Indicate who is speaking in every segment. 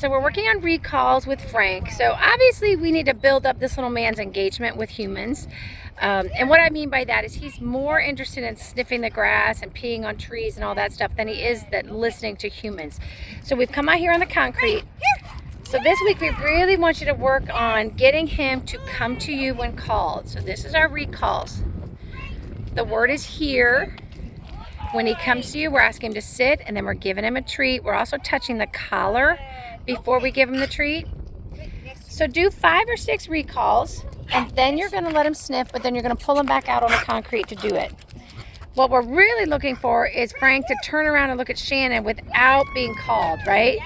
Speaker 1: So we're working on recalls with Frank. So obviously we need to build up this little man's engagement with humans. And what I mean by that is he's more interested in sniffing the grass and peeing on trees and all that stuff than he is that listening to humans. So we've come out here on the concrete. So this week we really want you to work on getting him to come to you when called. So this is our recalls. The word is here. When he comes to you, we're asking him to sit, and then we're giving him a treat. We're also touching the collar before we give him the treat. So do 5 or 6 recalls, and then you're gonna let him sniff, but then you're gonna pull him back out on the concrete to do it. What we're really looking for is Frank to turn around and look at Shannon without being called, right?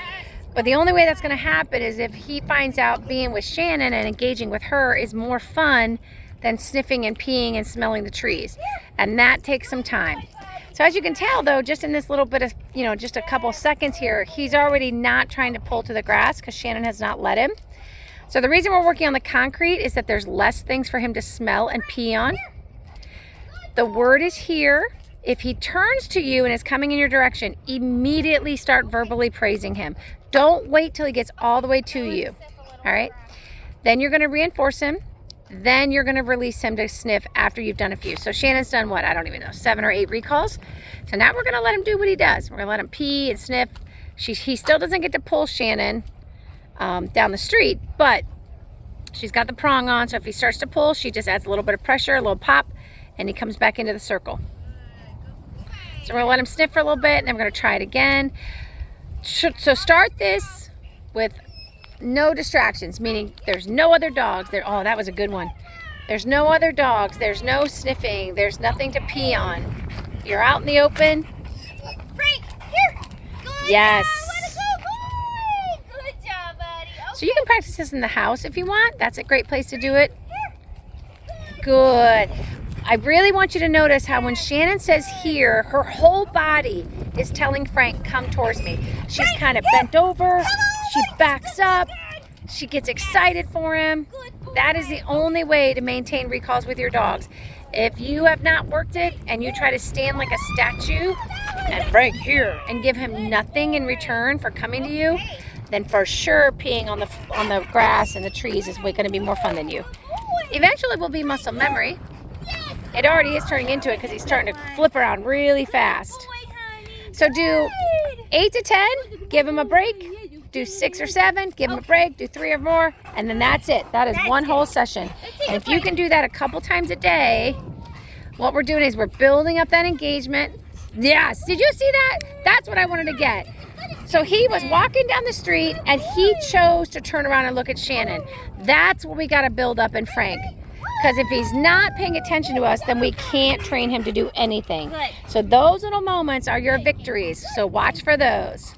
Speaker 1: But the only way that's gonna happen is if he finds out being with Shannon and engaging with her is more fun than sniffing and peeing and smelling the trees. And that takes some time. So as you can tell though, just in this little bit of, just a couple seconds here, he's already not trying to pull to the grass because Shannon has not let him. So the reason we're working on the concrete is that there's less things for him to smell and pee on. The word is here. If he turns to you and is coming in your direction, immediately start verbally praising him. Don't wait till he gets all the way to you, all right? Then you're gonna reinforce him. Then you're gonna release him to sniff after you've done a few. So Shannon's done what? I don't even know, 7 or 8 recalls. So now we're gonna let him do what he does. We're gonna let him pee and sniff. He still doesn't get to pull Shannon down the street, but she's got the prong on. So if he starts to pull, she just adds a little bit of pressure, a little pop, and he comes back into the circle. So we're gonna let him sniff for a little bit, and then we're gonna try it again. So start this with no distractions, meaning there's no other dogs there. Oh, that was a good one. There's no other dogs. There's no sniffing. There's nothing to pee on. You're out in the open.
Speaker 2: Frank, here. Good
Speaker 1: Yes.
Speaker 2: job. Good job, buddy. Okay.
Speaker 1: So you can practice this in the house if you want. That's a great place to do it. Good. I really want you to notice how when Shannon says here, her whole body is telling Frank, come towards me. She's kind of bent over. She backs up. She gets excited for him. That is the only way to maintain recalls with your dogs. If you have not worked it and you try to stand like a statue and Frank here and give him nothing in return for coming to you, then for sure peeing on the grass and the trees is going to be more fun than you. Eventually it will be muscle memory. It already is turning into it because he's starting to flip around really fast. So do 8 to 10, give him a break. Do 6 or 7, give him a break, do 3 or more, and then that's it. That is one whole session. And if you can do that a couple times a day, what we're doing is we're building up that engagement. Yes, did you see that? That's what I wanted to get. So he was walking down the street and he chose to turn around and look at Shannon. That's what we got to build up in Frank. Because if he's not paying attention to us, then we can't train him to do anything. So those little moments are your victories. So watch for those.